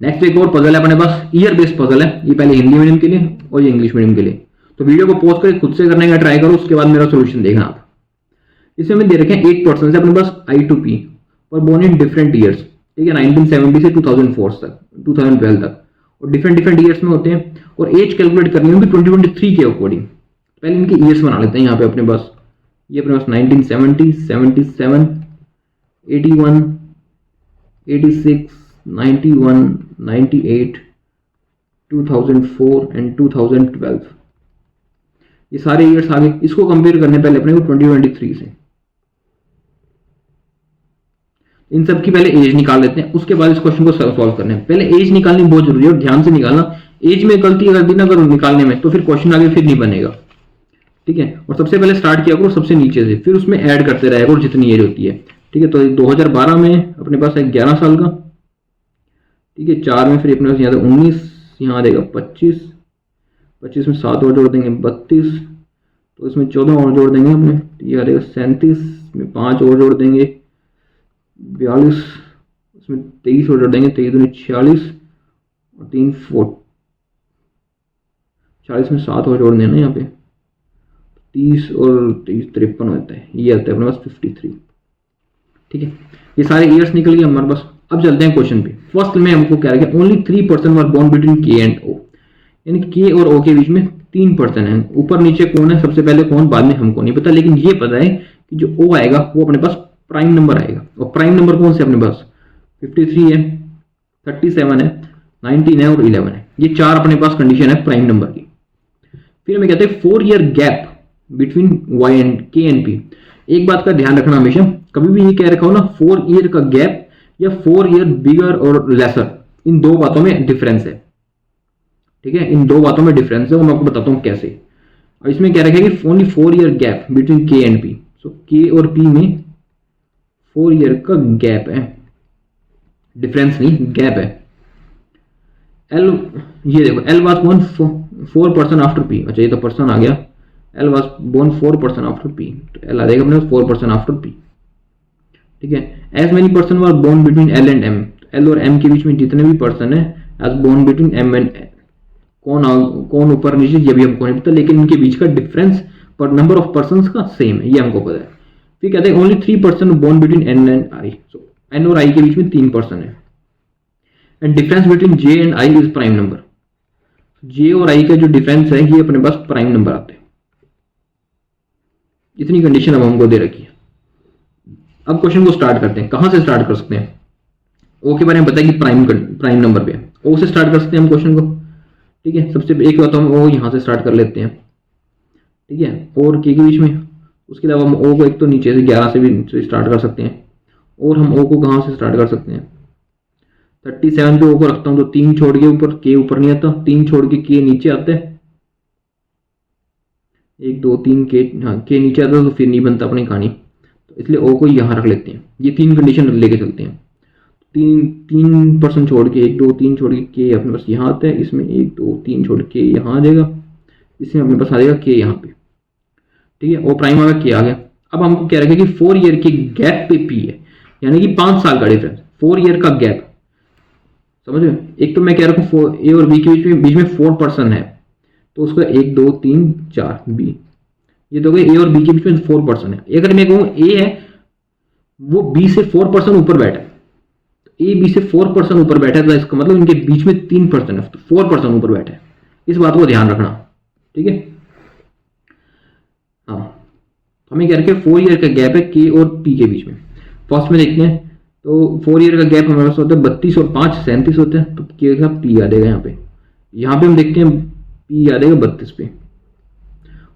नेक्स्ट एक और पजल है अपने पास, ईयर बेस्ड पजल है, ये पहले हिंदी मीडियम के लिए और ये इंग्लिश मीडियम के लिए, तो वीडियो को पॉज करके खुद से करने का ट्राई करो, उसके बाद मेरा सोल्यूशन देखना आप। इसमें हमें दे रखे हैं 8 पर्सन है अपने पास I to P और बोर्न इन डिफरेंट ईयर्स, ठीक है, 1970 से 2004 तक, 2012 तक, और डिफरेंट डिफरेंट ईयर्स में होते हैं, और एज कैलकुलेट करनी होगी 2023 के अकॉर्डिंग। पहले इनके ईयर्स बना लेते हैं यहाँ पे अपने पास, ये अपने पास 1970, 77, 81, 86, 91, 98, 2004 एंड 2012, ये सारे ईयर्स आ गए। इसको कंपेयर करने पहले अपने को 2023 से, इन सब की पहले एज निकाल लेते हैं, उसके बाद इस क्वेश्चन को सॉल्व करने हैं। पहले एज निकालनी बहुत जरूरी है और ध्यान से निकालना, एज में गलती ना करो निकालने में तो फिर क्वेश्चन आगे फिर नहीं बनेगा, ठीक है। और सबसे पहले स्टार्ट किया करो सबसे नीचे से, फिर उसमें ऐड करते रहेगा और जितनी एज होती है, ठीक है, तो 2012 में अपने पास है 11 साल का, ठीक है। 4 में फिर अपने पास यहाँ 19, यहाँ आ जाएगा 25, 25 में 7 और जोड़ देंगे 32, तो इसमें 14 और जोड़ देंगे अपने, तो ये आ जाएगा 37 में 5 और जोड़ देंगे 42, इसमें 23 और जोड़ देंगे, 23 दूनी 46 और 3 40 में 7 और जोड़ देना यहाँ पे 30 और 23 53 होता है, ये आता है अपने पास 53, ठीक है। ये सारे ईयर्स निकल गए हमारे पास। अब चलते हैं क्वेश्चन पे। फर्स्ट में हमको क्या रखा, ओनली 3% वर बोर्न बिटवीन के एंड ओ, यानी के और ओ के बीच में 3% है। ऊपर नीचे कौन है, सबसे पहले कौन, बाद में हमको नहीं पता, लेकिन ये पता है कि जो ओ आएगा वो अपने पास प्राइम नंबर आएगा। और प्राइम नंबर कौन से अपने पास 53 है, 37 है, 19 है और 11 है। ये 4 अपने पास कंडीशन है प्राइम नंबर की। फिर हमें कहते हैं 4 year gap between Y and K and P. एक बात का ध्यान रखना हमेशा, कभी भी ये कह रखा हो ना 4 ईयर का गैप या 4 ईयर बिगर और लेसर, इन दो बातों में डिफरेंस है, ठीक है। इन दो बातों में डिफरेंस है, वो मैं आपको बताता हूं कैसे। और इसमें क्या रखा है कि ओनली 4 ईयर गैप बिटवीन के एंड पी। सो के और पी में 4 ईयर का गैप है, डिफरेंस नहीं, गैप है। एल, ये देखो L was born 4% after P. अच्छा ये तो पर्सन आ गया, L was born 4% after P, तो एल आ जाएगा अपने 4% आफ्टर पी, ठीक है। As many person were born between L and M, L और एम के बीच में जितने भी पर्सन है as born between M and, कौन ऊपर नीचे ये भी हमको नहीं पता, लेकिन इनके बीच का डिफरेंस पर नंबर ऑफ पर्सन का सेम है, ये हमको पता है। फिर कहते हैं only 3% born between N and I, so N और आई के बीच में 3% है। And difference between J and I is prime number, J और आई का जो डिफरेंस है ये अपने पास प्राइम नंबर आते हैं। इतनी कंडीशन अब हमको दे रखी है। अब क्वेश्चन को स्टार्ट करते हैं। कहां से स्टार्ट कर सकते हैं, ओ के बारे में बताया कि प्राइम नंबर पे है, ओ से स्टार्ट कर सकते हैं हम क्वेश्चन को, ठीक है। सबसे एक बात हम ओ यहां से स्टार्ट कर लेते हैं, ठीक है, और के बीच में। उसके अलावा हम ओ को एक तो नीचे से 11 से भी स्टार्ट कर सकते हैं, और हम ओ को कहां से स्टार्ट कर सकते हैं, 37 पे ओ को रखता हूं तो 3 छोड़ के ऊपर, के ऊपर नहीं आता, 3 छोड़ के नीचे आता है, 1 2 3 के, हाँ के नीचे आता तो फिर नहीं बनता अपनी कहानी, तो इसलिए ओ को यहाँ रख लेते हैं। ये 3 कंडीशन लेके चलते हैं। 3% छोड़ के 1 2 3 छोड़ के अपने पास यहाँ आता है, इसमें 1 2 3 छोड़ के यहाँ आ जाएगा, इसमें अपने पास आ जाएगा के यहाँ पे, ठीक है। ओ प्राइम आ गया, के आ गया। अब हमको क्या रखेगा कि 4 ईयर के गैप पे पी है, यानी कि 5 साल का डिफरेंस, 4 ईयर का गैप, समझ रहे। एक तो मैं कह रहा हूँ ए और बी के बीच में 4% है, तो उसका 1 2 3 4 बी, ये तो ए और बी के बीच में 4% है। अगर मैं कहूँ ए है वो बी से 4% ऊपर बैठा है, ए बी से 4% ऊपर बैठा है, तो इसका मतलब इनके बीच में 3% है, तो 4% ऊपर बैठा है। इस बात को ध्यान रखना, ठीक है। हाँ, हमें क्या रखे 4 ईयर का गैप है के और पी के बीच में। फर्स्ट में देखते हैं, तो 4 ईयर का गैप हमारे पास होता है 32 और 5 37 होते हैं, तो के का पी आ जाएगा यहाँ पे। यहाँ पे हम देखते हैं पी आ जाएगा 32 पे,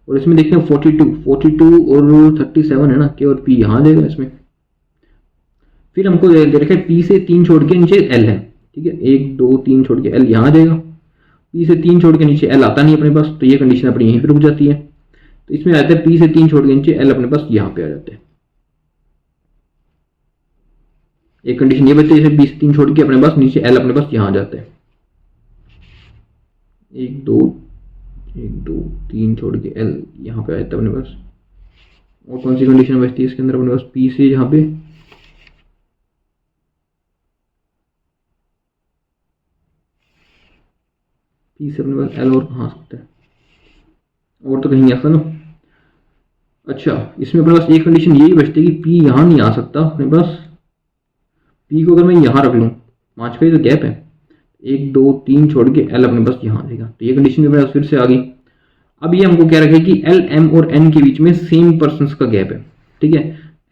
और इसमें देखते हैं 42 और 37 है ना, के और पी यहाँ आ जाएगा इसमें। फिर हमको दे रखा है पी से 3 छोड़ के नीचे एल है, ठीक है, 1 2 3 छोड़ के एल यहाँ आ जाएगा। पी से 3 छोड़ के नीचे एल आता नहीं अपने पास, तो ये कंडीशन अपनी यहीं पर रुक जाती है। तो इसमें आता है पी से 3 छोड़ के नीचे एल अपने पास यहाँ पे आ जाते हैं। एक कंडीशन ये बचती है, 20 3 छोड़ के अपने पास नीचे एल अपने पास यहाँ आ जाते हैं। 1 2 3 छोड़ के एल यहाँ पे आ जाता है अपने पास। और कौन सी कंडीशन बचती है इसके अंदर अपने पास, पी से यहाँ पे पी से अपने पास एल और कहाँ आ सकता है, और तो कहीं ऐसा ना। अच्छा, इसमें अपने पास एक कंडीशन यही बचती है कि पी यहाँ नहीं आ सकता अपने पास। पी को अगर मैं यहाँ रख लूँ, 5 का ही तो गैप है, 1 2 3 छोड़ के एल अपने पास यहाँ आ जाएगा, तो ये कंडीशन मेरे पास फिर से आ गई। अब ये हमको क्या रखे कि एल एम और एन के बीच में सेम पर्सन्स का गैप है, ठीक है।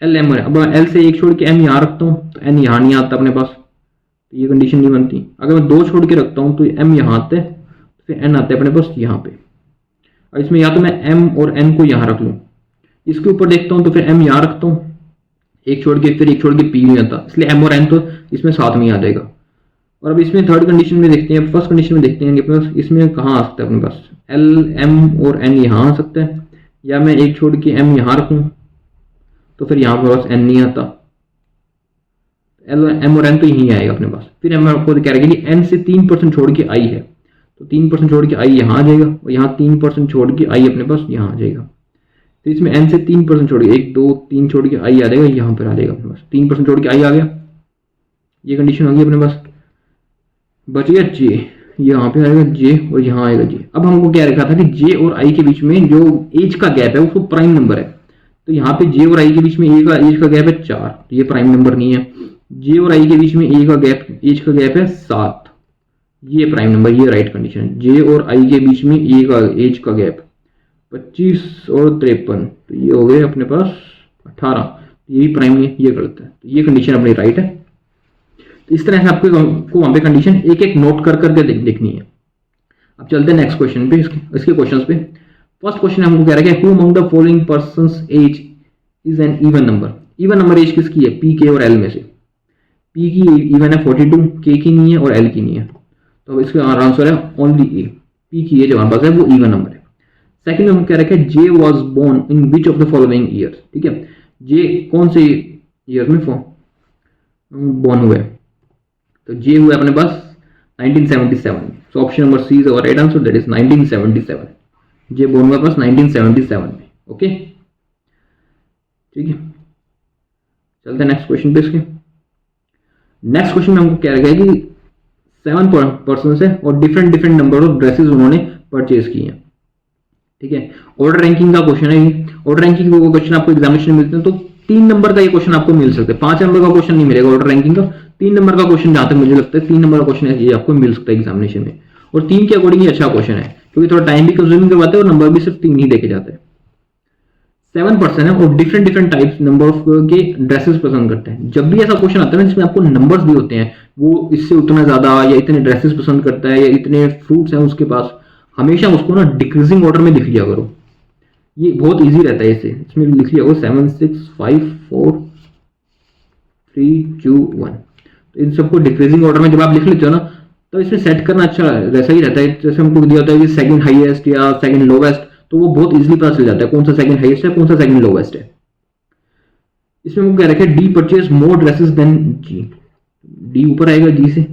एल एम और अब एल से 1 छोड़ के एम यहाँ रखता हूँ तो एन यहाँ नहीं आता अपने पास, तो ये कंडीशन नहीं बनती। अगर मैं 2 छोड़ के रखता हूँ तो एम यहाँ आता है, तो फिर एन आता है अपने पास यहाँ पे। और इसमें या तो मैं एम और एन को यहाँ रख लूँ, इसके ऊपर देखता हूँ तो फिर एम यहाँ रखता हूँ, 1 छोड़ के फिर 1 छोड़ के पी नहीं आता, इसलिए एम और एन तो इसमें साथ में आ जाएगा। और अब इसमें थर्ड कंडीशन में देखते हैं, फर्स्ट कंडीशन में देखते हैं कि अपने पास इसमें कहाँ आ सकता है अपने पास, एल एम और एन यहाँ आ सकता है, या मैं 1 छोड़ के एम यहाँ रखूँ तो फिर यहाँ पर पास एन नहीं आता, एल एम और एन तो यहीं आएगा अपने पास। फिर हम आपको कह रहे हैं कि एन से 3% छोड़ के आई है, तो 3% छोड़ के आई यहाँ आ जाएगा, और यहाँ 3% छोड़ के आई अपने पास यहाँ आ जाएगा। तो इसमें एन से 3% छोड़ के 1 2 3 छोड़ के आई आ जाएगा, यहाँ पर आ जाएगा अपने पास। 3% छोड़ के आई आ गया, ये कंडीशन होगी अपने पास। बच गया जे, यहाँ पे आएगा जे और यहाँ आएगा जे। अब हमको क्या रखा था कि जे और आई के बीच में जो एज का गैप है उसको प्राइम नंबर है, तो यहाँ पे जे और आई के बीच में ए का एज का गैप है 4, तो ये प्राइम नंबर नहीं है। जे और आई के बीच में ए का गैप एज का गैप है 7, ये प्राइम नंबर, ये राइट कंडीशन है। जे और आई के बीच में ए का एज का गैप 25 और 53, तो ये हो गए अपने पास 18, ये भी प्राइम है, ये गलत है, तो ये कंडीशन अपनी राइट है। तो इस तरह से आपको वहां पे कंडीशन एक एक नोट कर करके देखनी है। अब चलते हैं नेक्स्ट क्वेश्चन पे, इसके क्वेश्चंस पे। फर्स्ट क्वेश्चन हमको कह रहा है who among the following persons age is an even number. Even number age किसकी है, पी के और एल में से। पी की इवन है 42, के की नहीं है और एल की नहीं है, तो इसका आंसर है ओनली ए। पी की एज हमारे पास है वो इवन नंबर है। सेकंड में हम कह रहे हैं J was born in which of the following years. ठीक है, जे कौन से ईयर में बोर्न हुए, तो जे हुआ अपने पास 1977 में। So option number C is our right answer, that is 1977। J born हुआ पास 1977 में। ओके, ठीक है, चलते हैं नेक्स्ट क्वेश्चन पे। इसके नेक्स्ट क्वेश्चन में हमको क्या रखा है कि 7 पर्सन है और different different number of dresses उन्होंने परचेज किए हैं। ठीक है, ऑर्डर रैंकिंग का क्वेश्चन है ये। ऑर्डर रैंकिंग का क्वेश्चन आपको एग्जामिनेशन में मिलते हैं तो 3 नंबर का ये क्वेश्चन आपको मिल सकता है, 5 नंबर का क्वेश्चन नहीं मिलेगा ऑर्डर रैंकिंग का। 3 नंबर का क्वेश्चन जहां तक मुझे लगता है 3 नंबर का क्वेश्चन है ये आपको मिल सकता है एग्जामिनेशन में, और 3 के अकॉर्डिंग ये अच्छा क्वेश्चन है क्योंकि थोड़ा टाइम भी कंज्यूमिंग करवाते हैं और नंबर भी सिर्फ 3 ही देखे जाते हैं। 7 पर्सन है और different different types number of के ड्रेसेस पसंद करते हैं। जब भी ऐसा क्वेश्चन आता है ना जिसमें आपको नंबर्स दिए होते हैं, वो इससे उतना ज्यादा या इतने ड्रेसेस पसंद करता है या इतने फ्रूट्स हैं उसके पास, हमेशा उसको ना डिक्रीजिंग ऑर्डर में लिख लिया करो, ये बहुत इजी रहता है। इससे इसमें लिख लिया होगा 7 6 5 4 3 2 1, तो इन सबको डिक्रीजिंग ऑर्डर में जब आप लिख लेते हो ना तो इसमें सेट करना अच्छा वैसा ही रहता है। जैसे हमको दिया होता है कि सेकंड हाईएस्ट या सेकंड लोवेस्ट, तो वो बहुत इजीली पता चल जाता है कौन सा सेकंड हाईएस्ट है कौन सा सेकंड लोवेस्ट है। इसमें हमको कह रखा है D purchase more dresses then जी। डी ऊपर आएगा जी से,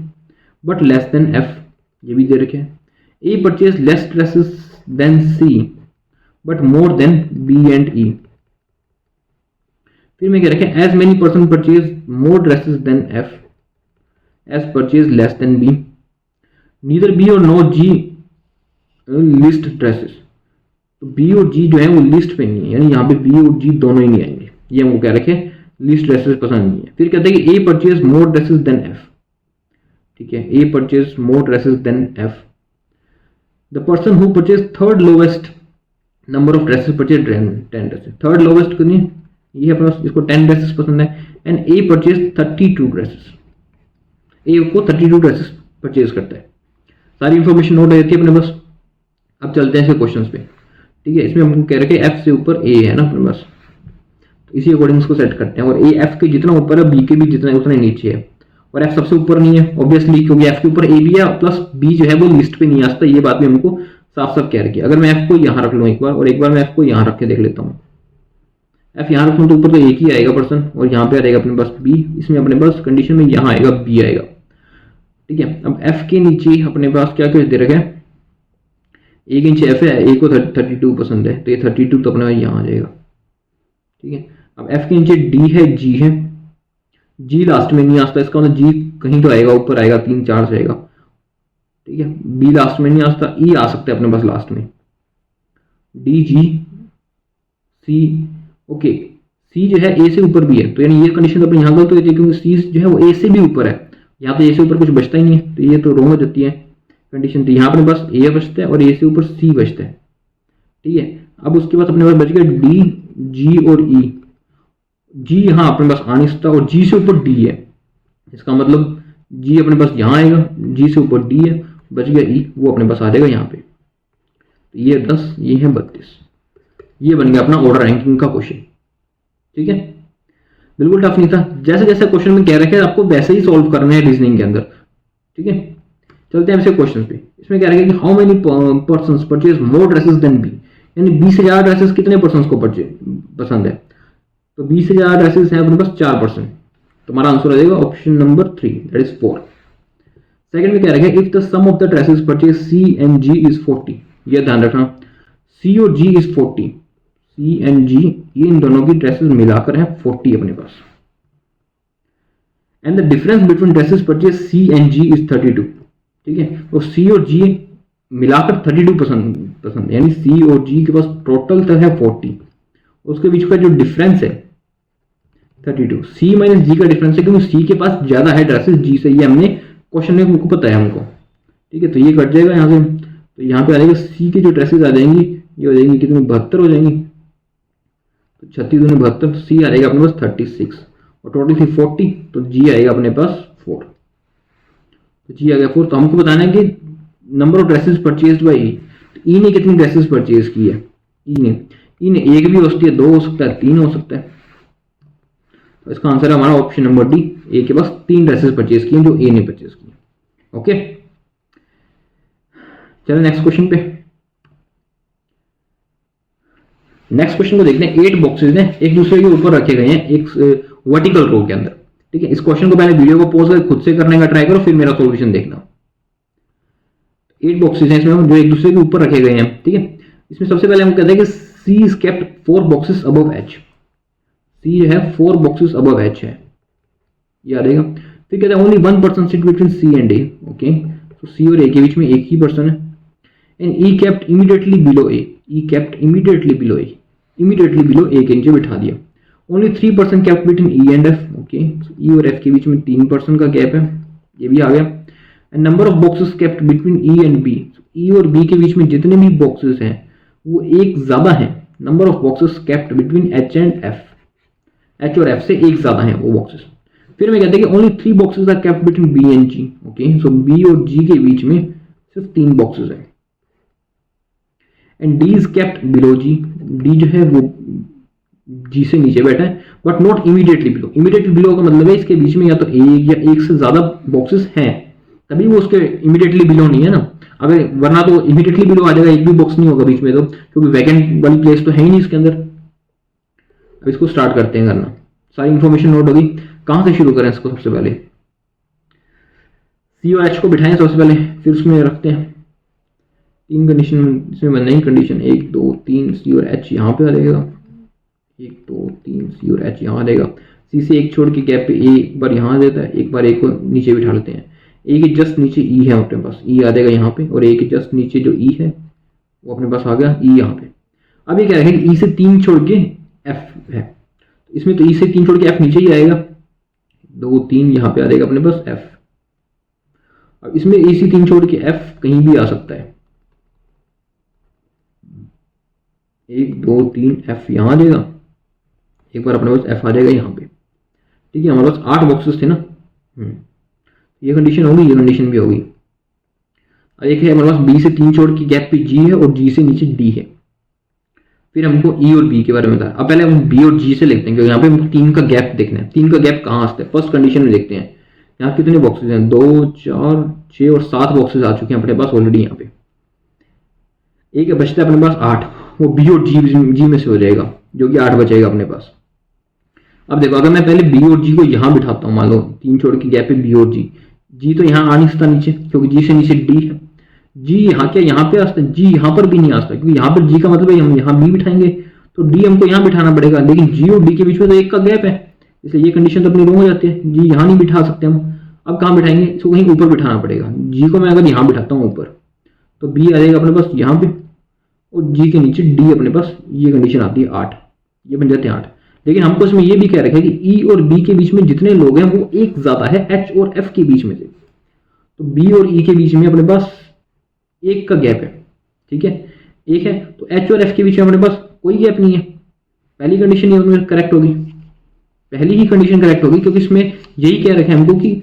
बट लेस देन एफ, ये भी दे रखे हैं। A purchase less dresses than C but more than B and E. फिर मैं कह रखा है as many person purchase more dresses than F as purchase less than B. Neither B और नो जी लिस्ट ड्रेसेस, तो B और G जो है वो लिस्ट पे नहीं है, यानी यहाँ पे बी और जी दोनों ही नहीं आएंगे, ये हमको कह रखे लिस्ट ड्रेसेस पसंद नहीं है। फिर कहते हैं कि A purchase more dresses than F. ठीक है, A purchase more dresses than F. The person who purchase third lowest number of dresses purchase 10 dresses. Third lowest को नहीं, ये है अपना, इसको 10 ड्रेसेस पसंद है। एंड ए परचेज 32 ड्रेसेस, ए को 32 ड्रेसेस परचेज करता है। सारी इंफॉर्मेशन नोट रहती है अपने पास। अब चलते हैं इसके क्वेश्चंस पे। ठीक है, इसमें हमको कह रहे हैं एफ से ऊपर ए है ना अपने पास, तो इसी अकॉर्डिंग इसको सेट करते हैं। और ए एफ के जितना ऊपर है बी के भी जितना उतना नीचे है, और एफ सबसे ऊपर नहीं है ऑब्वियसली क्योंकि एफ के ऊपर ए भी है प्लस बी जो है वो लिस्ट पे नहीं आ सकता, ये बात भी हमको साफ साफ कह रखी है। अगर मैं एफ को यहाँ रख लूँ एक बार और एक बार मैं एफ को यहाँ रख के देख लेता हूँ, एफ यहाँ रखूँ तो ऊपर तो एक ही आएगा पर्सन और यहाँ पे आएगा अपने पास बी, इसमें अपने पास कंडीशन में यहाँ आएगा बी आएगा। ठीक है, अब एफ के नीचे अपने पास क्या क्या दे रखा है, 1 इंच एफ है, ए को 32 पसंद है तो ये 32 तो अपने यहाँ आ जाएगा। ठीक है, अब एफ के नीचे डी है जी है, जी लास्ट में नहीं आता, इसका मतलब जी कहीं तो आएगा ऊपर आएगा 3 4 से आएगा। ठीक है, बी लास्ट में नहीं आता, ई आ सकता है अपने पास लास्ट में, डी जी सी। ओके, सी जो है ए से ऊपर भी है तो यानी ये कंडीशन तो अपने यहाँ गलत होती है क्योंकि सी जो है वो ए से भी ऊपर है, यहाँ पे ए से ऊपर कुछ बचता ही नहीं है तो ये तो रॉन्ग हो जाती है कंडीशन। तो यहाँ अपने पास ए बचता है और ए से ऊपर सी बचता है। ठीक है, अब उसके बाद अपने पास बच गया डी जी और ई। जी यहाँ अपने पास आ नहीं सकता और जी से ऊपर डी है, इसका मतलब जी अपने पास यहाँ आएगा, जी से ऊपर डी है, बच गया ई, वो अपने पास आ जाएगा यहाँ पे। तो ये 10, ये है 32, ये बन गया अपना ऑर्डर रैंकिंग का क्वेश्चन। ठीक है, बिल्कुल टफ नहीं था, जैसे जैसे क्वेश्चन में कह रखे हैं आपको वैसे ही सॉल्व करने हैं रीजनिंग के अंदर। ठीक है, चलते हैं ऐसे क्वेश्चन पे। इसमें कह रहे हैं कि how many persons purchase more dresses than B, यानी 20,000 ड्रेसेस कितने पर्संस को पसंद है, तो 20,000 ड्रेसेस हैं अपने पास 4%। तो हमारा आंसर आ जाएगा option number 3, that is 4। Second में क्या रखेगा, if the sum of the dresses purchase C and G is 40, ये ध्यान रखना, सी और जी इज 40, सी एंड जी ये इन दोनों की ड्रेसेस मिलाकर है 40 अपने पास, and the difference between dresses purchase C and G is 32, ठीक है। तो सी और जी मिलाकर 32 पसंद यानी सी और जी के पास टोटल तो है 40, उसके बीच का जो डिफरेंस है 32, सी माइनस जी का डिफरेंस है क्योंकि सी के पास ज्यादा है ड्रेसेस जी से, ये हमने क्वेश्चन में हमको पता है हमको, ठीक है। तो ये कट जाएगा यहाँ से, तो यहाँ पे आ जाएगा सी की जो ड्रेसेस आ जाएंगी ये हो जाएंगी कितनी 72 हो जाएंगी, तो 36 दूनी 72, तो सी आ जाएगा अपने पास 36 और टोटल थी 40, तो जी आएगा अपने पास 4, तो जी आ गया 4। तो हमको बताना है कि number of dresses purchase by E, E ने कितनी ड्रेसेस परचेज की है, ई ने एक भी हो सकती है, 2 हो सकता है, 3 हो सकता है, तो इसका आंसर है हमारा ऑप्शन नंबर डी, ए के पास 3 ड्रेसेस परचेज की जो ए ने परचेज की। ओके, चलो नेक्स्ट क्वेश्चन पे। नेक्स्ट क्वेश्चन को देखते हैं। 8 बॉक्सेस हैं एक दूसरे के ऊपर रखे गए हैं एक वर्टिकल रो के अंदर, ठीक है। इस क्वेश्चन को पहले वीडियो को पॉज करके खुद से करने का ट्राई करो, फिर मेरा सॉल्यूशन देखना। 8 बॉक्सेस हैं इसमें जो एक दूसरे के ऊपर रखे गए हैं, ठीक है। इसमें सबसे पहले हम कहते हैं कि C is kept 4 boxes above H, C जो है 4 बॉक्सेस अबव एच है, याद आएगा। फिर कहते हैं only 1 person sit between C and A, okay. तो सी और ए के बीच में एक ही पर्सन है, and E kept immediately below A, E kept immediately below A, immediately below A के नीचे बिठा दिया। Only 3 person kept between E and F, okay. E और एफ के बीच में 3 पर्सन का गैप है, ये भी आ गया। And number of boxes kept between E and B, E और बी के बीच में जितने भी बॉक्सेस हैं वो एक ज्यादा है, number of boxes kept between H and F, H और एफ से एक ज्यादा है वो बॉक्सेस। फिर मैं कहते हैं कि only 3 boxes are kept between B and G, okay. So B और जी के बीच में सिर्फ 3 बॉक्सेस है। And D is kept below G, D जो है वो जी से नीचे बैठा है, but not immediately below. Immediately below का मतलब है इसके बीच में या तो एक या एक से ज्यादा बॉक्सेस हैं, तभी वो उसके इमीडिएटली बिलो नहीं है ना, अगर वरना तो इमीडिएटली बिलो आ जाएगा, एक भी बॉक्स नहीं होगा बीच में, तो क्योंकि वैकेंट वाली प्लेस तो है ही नहीं इसके अंदर। अब इसको स्टार्ट करते हैं करना, सारी इंफॉर्मेशन नोट होगी। कहां से शुरू करें इसको, सबसे पहले सी और एच को बिठाएं सबसे पहले, फिर उसमें रखते हैं 3 कंडीशन इसमें बनना ही, कंडीशन 1 2 3 सी और एच यहाँ पे आ जाएगा, 1 2 3 सी और एच यहाँ आ जाएगा। सी से एक छोड़ के गैप पे ए एक बार यहाँ आ जाता है, एक बार ए को नीचे बिठा लेते हैं। ए के जस्ट नीचे ई है अपने पास, ई आ जाएगा यहाँ पे, और ए के जस्ट नीचे जो ई है वो अपने पास आ गया ई यहाँ पे। अब ये क्या है कि ई से 3 छोड़ के एफ है, इसमें तो ई से 3 छोड़ के एफ नीचे ही आएगा, 2 3 यहाँ पे आ जाएगा अपने पास एफ। अब इसमें ई से 3 छोड़ के एफ कहीं भी आ सकता है, 1 2 3 एफ यहाँ आ जाएगा, एक बार अपने पास एफ आ जाएगा यहाँ पे, ठीक है। हमारे पास 8 बॉक्सेस थे ना, ये कंडीशन होगी, ये कंडीशन भी होगी। अब एक है हमारे पास बी से 3 छोड़ के गैप पे जी है और जी से नीचे डी है। फिर हमको ई और बी के बारे में था। अब पहले हम बी और जी से लिखते हैं क्योंकि यहाँ पे हमको 3 का गैप देखना है। 3 का गैप कहाँ आता है, फर्स्ट कंडीशन में देखते हैं। यहाँ कितने बॉक्सेस हैं, 2 4 6 और 7 बॉक्सेस आ चुके हैं अपने पास ऑलरेडी। यहाँ पे एक बचता है अपने पास 8, वो बी और जी में से हो जाएगा, जो कि 8 बचेगा अपने पास। अब देखो अगर मैं पहले बी और जी को यहाँ बिठाता हूँ, मान लो 3 छोड़ के गैप पे बी और जी तो यहाँ आ नहीं सकता नीचे क्योंकि जी से नीचे डी है। जी यहाँ क्या यहाँ पे आ सकता है, जी यहाँ पर भी नहीं आ सकता क्योंकि यहाँ पर जी का मतलब है हम यहाँ बी बिठाएंगे, तो डी हमको यहाँ बिठाना पड़ेगा, लेकिन जी और डी के बीच में तो 1 का गैप है, इसलिए ये कंडीशन तो अपनी रॉन्ग हो जाती है। जी यहाँ नहीं बिठा सकते हम, अब कहाँ बिठाएंगे, इसको कहीं ऊपर बिठाना पड़ेगा। जी को मैं अगर यहाँ बिठाता हूँ ऊपर तो बी आ जाएगा अपने पास यहाँ पे, और जी के नीचे डी अपने पास, ये कंडीशन आती है 8, ये बन जाते हैं 8। लेकिन हमको इसमें ये भी कह रखा है कि ई और बी के बीच में जितने लोग हैं वो एक ज्यादा है एच और एफ के बीच में से, तो बी और ई के बीच में अपने पास 1 का गैप है, ठीक है, 1 है। तो एच और एफ के बीच में अपने पास कोई गैप नहीं है, पहली कंडीशन ये करेक्ट होगी, पहली ही कंडीशन करेक्ट होगी क्योंकि इसमें यही कह रखे हमको कि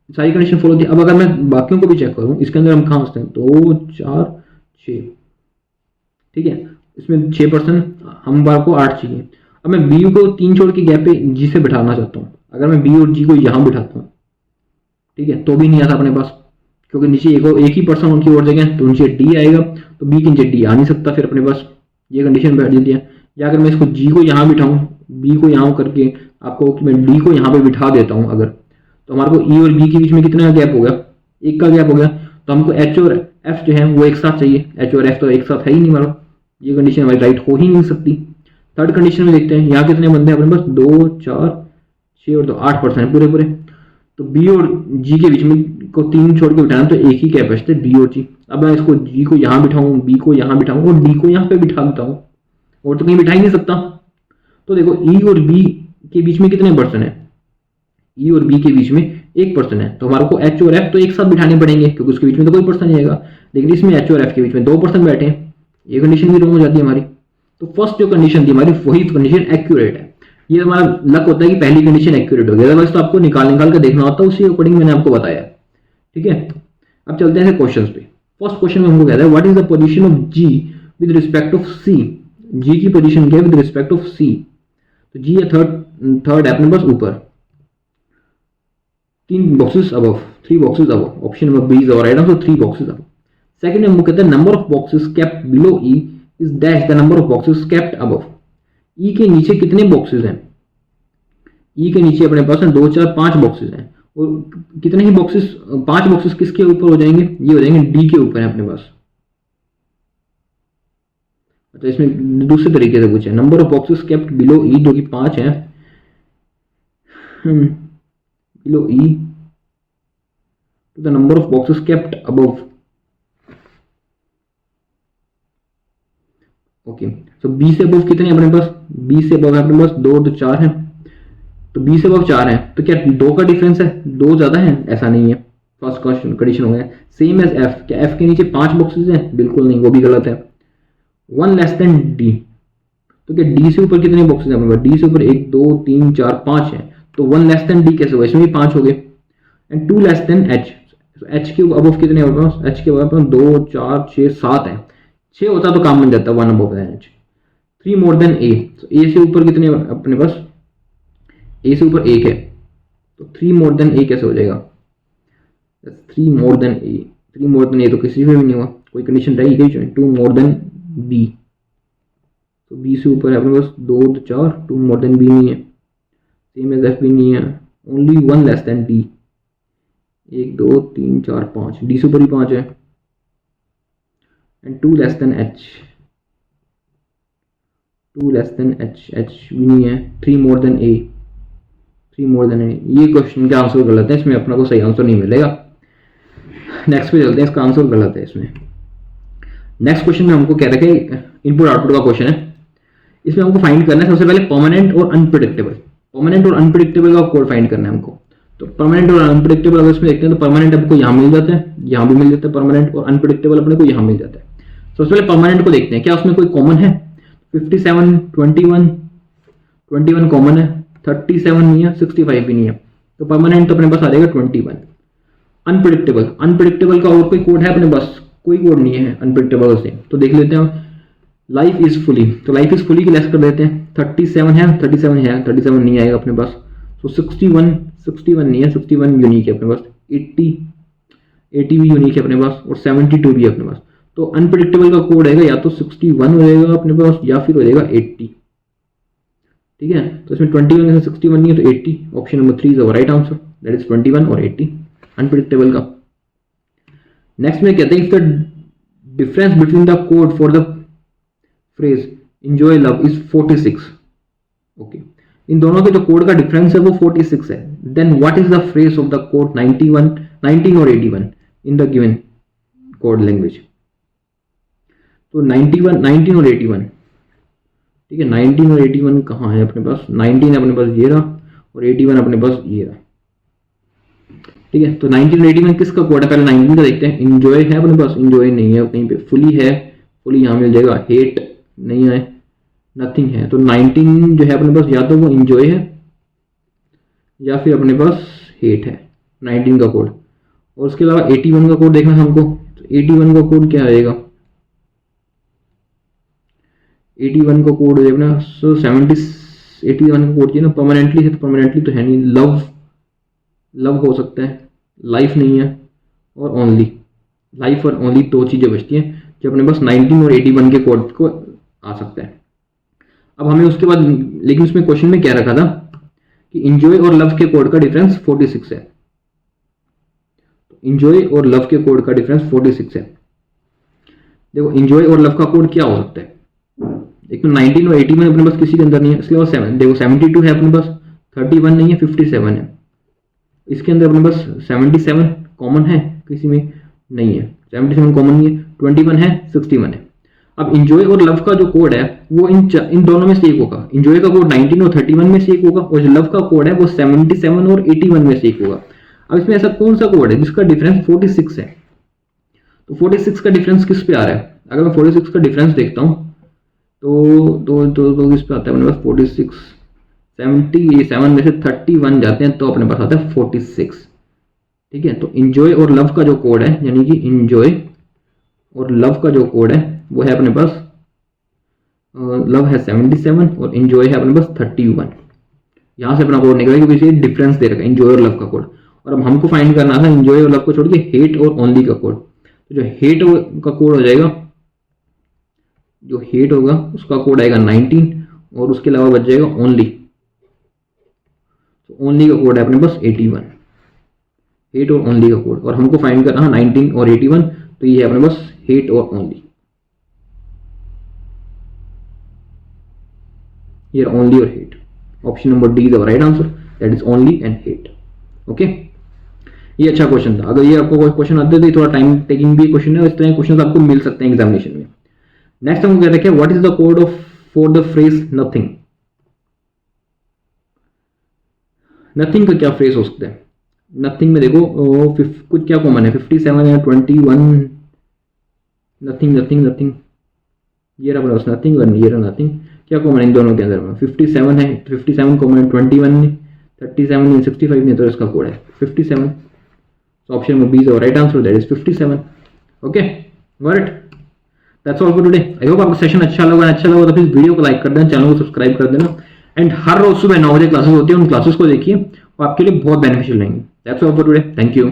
सारी कंडीशन फॉलो होती है। अब अगर मैं बाकियों को भी चेक करूं, इसके अंदर हम कहाँ बचते हैं, 2 4 6, ठीक है, इसमें 6 पर्सन हम बार को 8 चाहिए। अब मैं बी को 3 छोड़ के गैप पे जी से बिठाना चाहता हूँ, अगर मैं बी और जी को यहाँ बिठाता हूँ, ठीक है, तो भी नहीं आता अपने पास क्योंकि नीचे एक ही पर्सन उनकी और जगह, तो नीचे डी आएगा, तो बी के नीचे डी आ नहीं सकता, फिर अपने पास ये कंडीशन बैठ जाती है। या अगर मैं इसको जी को यहाँ बिठाऊँ बी को यहाँ करके आपको कि मैं डी को यहाँ पे बिठा देता हूँ अगर, तो हमारे को ई और बी के बीच में कितना गैप हो गया, एक का गैप हो गया। तो हमको एच और एफ जो है वो एक साथ चाहिए, एच और एफ तो एक साथ है ही नहीं, मतलब ये कंडीशन हमारी राइट हो ही नहीं सकती। थर्ड कंडीशन में देखते हैं यहाँ कितने बंदे हैं अपने पास, 2 4 6 और 2 8% पूरे पूरे। तो बी और जी के बीच में को 3 छोड़ के बिठाना, तो एक ही गैप बचते बी और जी। अब मैं इसको जी को यहाँ बिठाऊँ, बी को यहाँ बिठाऊँ और डी को यहाँ पे बिठा देता हूँ, और तो कहीं बिठा ही नहीं सकता। तो देखो ई और बी के बीच में कितने पर्सन है, ई और बी के बीच में 1 पर्सन है, तो हमारे को एच और एफ तो एक साथ बिठाने पड़ेंगे क्योंकि उसके बीच में तो कोई पर्सन नहीं आएगा। लेकिन इसमें एच और एफ के बीच में 2 पर्सन बैठे हैं, ये कंडीशन भी रॉन्ग हो जाती है हमारी। तो फर्स्ट जो कंडीशन थी हमारी वही कंडीशन एक्यूरेट है। ये हमारा लक होता है कि पहली कंडीशन एक्यूरेट हो गई, अदरवाइज तो आपको निकाल के देखना होता है, उसी अकॉर्डिंग मैंने आपको बताया। ठीक है, अब चलते हैं क्वेश्चन पे। फर्स्ट क्वेश्चन में हमको कहता है what is the position of G with respect of C. G की पोजीशन क्या है विद रिस्पेक्ट ऑफ सी, तो जी है थर्ड है अपने पास ऊपर, 3 boxes above, 3 boxes above, option number B is our right answer, 3 boxes above. Second में हमको कहता है number of boxes kept below E is dash the number of boxes kept above. E के नीचे कितने बॉक्सेस हैं, ई के नीचे अपने पास 2 4 5 बॉक्सेस हैं, और कितने ही बॉक्सेस, 5 बॉक्सेस किसके ऊपर हो जाएंगे, ये हो जाएंगे डी के ऊपर है अपने पास। अच्छा, इसमें दूसरे तरीके से पूछे number of boxes kept below E, जो कि 5 है below E to the number of boxes kept above. Okay, तो बी से अबव कितने हैं अपने पास, बी से अबव अपने पास 2 तो 4 है, तो बी से अबव 4 है, तो क्या 2 का डिफरेंस है, 2 ज्यादा है, ऐसा नहीं है। फर्स्ट क्वेश्चन कंडीशन हो गया। सेम एज एफ, क्या एफ के नीचे 5 बॉक्सेस हैं, बिल्कुल नहीं, वो भी गलत है। 1 लेस देन डी, तो क्या डी से ऊपर कितने बॉक्सेस हैं अपने पास, डी से ऊपर 1 2 3 4 5 है, तो 1 लेस देन डी कैसे हुआ, इसमें भी 5 हो गए। And 2 less than H, H के अबव कितने हैं अपने पास, एच के अबव 2 4 6 7 है, 6 होता तो काम बन जाता 1 above than H. 3 more than A, तो ए से ऊपर कितने अपने पास, ए से ऊपर 1 है, तो 3 मोर देन ए कैसे हो जाएगा, 3 more than A, 3 more than A तो किसी में भी नहीं हुआ, कोई कंडीशन रही गई। 2 मोर देन बी, तो बी से ऊपर है अपने पास 2 तो 4, 2 मोर देन बी नहीं है, सेम एज एफ भी नहीं है, only 1 less than D, 1 2 3 4 5, D से ऊपर ही 5 है। And 2 less than H, 2 less than H, H भी नहीं है। 3 मोर देन ए, 3 मोर देन ए, ये क्वेश्चन का आंसर गलत है, इसमें अपना को सही आंसर नहीं मिलेगा। नेक्स्ट पे चलते हैं, इसका आंसर गलत है इसमें। नेक्स्ट क्वेश्चन में हमको कह रखा है इनपुट आउटपुट का क्वेश्चन है, इसमें हमको फाइंड करना है सबसे पहले परमानेंट और अनप्रेडिक्टेबल। परमानेंट और अनप्रेडिक्टेबल का कोड फाइंड करना है हमको। तो परमानेंट और अनप्रेडिक्टेबल अगर इसमें देखते हैं तो परमानेंट आपको यहाँ मिल जाता है, यहाँ भी मिल जाता है परमानेंट, और अनप्रेडिक्टेबल अपने को यहाँ मिल जाता है। सबसे पहले परमानेंट को देखते हैं, क्या उसमें कोई कॉमन है, 57 21 कॉमन है, 37 नहीं है, 65 भी नहीं है, तो परमानेंट तो अपने पास आ जाएगा 21। अनप्रेडिक्टेबल का और कोई कोड है अपने पास, कोई कोड नहीं है अनप्रेडिक्टेबल से, तो देख लेते हैं। लाइफ इज फुली, तो लाइफ इज फुली की लेस कर देते हैं, 37 है, 37 नहीं आएगा अपने पास, तो 61 नहीं है, 61 यूनिक है अपने पास, 80 भी यूनिक है अपने पास, और 72 भी है अपने पास। तो अनप्रेडिक्टेबल का कोड आएगा या तो 61 हो जाएगा अपने पास, या फिर हो जाएगा 80। ठीक है, तो इसमें 21 में 61 नहीं है, तो 80, option number 3 is our right answer, that is 21 और 80 अनप्रेडिक्टेबल का। नेक्स्ट में कहते हैं if the difference between the code for the phrase enjoy love is 46। Okay, इन दोनों के जो कोड का डिफरेंस है वो 46 है, then what is the phrase of the code 19 और 81 in the given code language. तो 19 और 81, ठीक है, 19 और 81 कहाँ है अपने पास, 19 अपने पास ये रहा, और 81 अपने पास ये रहा। ठीक है, तो 19 और 81 किसका कोड है, पहले 19 का देखते हैं। इंजॉय है अपने पास, इंजॉय नहीं है कहीं पे, फुली है, फुली यहाँ मिल जाएगा, हेट नहीं है, नथिंग है, तो 19 जो है अपने पास या तो वो इंजॉय है या फिर अपने पास हेट है 19 का कोड। और उसके अलावा 81 का कोड देखना है हमको, तो 81 का कोड क्या आएगा, 81 का कोड देखना, 81 का कोड चाहिए ना, परमानेंटली है तो परमानेंटली तो है नहीं, लव हो सकता है, लाइफ नहीं है, और ओनली, लाइफ और ओनली 2 चीज़ें बचती हैं जो अपने पास 19 और 81 के कोड को आ सकता है। अब हमें उसके बाद, लेकिन उसमें क्वेश्चन में क्या रखा था कि इंजॉय और लव के कोड का डिफरेंस 46 है। इंजॉय और लव के कोड का डिफरेंस 46 है। देखो इंजॉय और लव का कोड क्या हो सकता है, एक तो 19 और 81 अपने पास किसी के अंदर नहीं है, इसके बाद 7 देखो 72 है अपने पास, 31 नहीं है, 57 है, इसके अंदर अपने पास 77 कॉमन है, किसी में नहीं है, 77 कॉमन नहीं है, 21 है, 61 है। अब इंजॉय और लव का जो कोड है वो इन दोनों में से एक होगा। इंजॉय का कोड 19 और 31 में से एक होगा, और जो लव का कोड है वो 77 और 81 में से एक होगा। अब इसमें ऐसा कौन सा कोड है जिसका डिफरेंस 46 है? तो 46 का डिफरेंस किस पे आ रहा है? अगर मैं 46 का डिफरेंस देखता हूँ तो किस पे आता है अपने पास 46, 77 में से 31 जाते हैं तो अपने पास आता है 46। ठीक है, तो इंजॉय और लव का जो कोड है, यानी कि इंजॉय और लव का जो कोड है वो है अपने पास, लव है 77 और इंजॉय है अपने पास 31। यहाँ से अपना कोड निकलेगा क्योंकि इसे डिफरेंस दे रखा है इंजॉय और लव का कोड। और अब हमको फाइंड करना था इंजॉय और लव को छोड़ के हेट और ओनली का कोड। तो जो हेट का कोड हो जाएगा, जो हेट होगा उसका कोड आएगा 19 और उसके अलावा बच जाएगा ओनली। तो ओनली का कोड है अपने पास 81, हेट और ओनली का कोड। और हमको फाइंड करना है 19 और 81, तो ये है अपने पास हेट और only. Here only or hate. Option number D is the right answer. That is only and hate. Okay. ये अच्छा क्वेश्चन था। अगर ये आपको कोई क्वेश्चन आते थे, थोड़ा टाइम टेकिंग भी क्वेश्चन है, इस तरह क्वेश्चन आपको मिल सकते हैं एग्जामिनेशन में। नेक्स्ट हमको क्या देखिए, what is the code of for the phrase nothing. Nothing का क्या फ्रेज हो सकता है? नथिंग में देखो कुछ क्या कॉमन है, 57 है, 21, नथिंग नथिंग नथिंग, ये रहा बस नथिंग और ये रहा नथिंग। क्या कॉमन है इन दोनों के अंदर में? 57 है, 57 कॉमन है, 21 नहीं, 37 नहीं, 65 नहीं, तो इसका कोड है 57। So option number B is the right answer, that is 57. Okay, got it? That's all for today. I hope आपको सेशन अच्छा लगा तो प्लीज वीडियो को लाइक कर देना, चैनल को सब्सक्राइब कर देना, एंड हर रोज सुबह 9 बजे क्लासेस होती है, उन क्लासेस को देखिए, वो आपके लिए बहुत बेनिफिशियल रहेंगे। That's all for today. Thank you.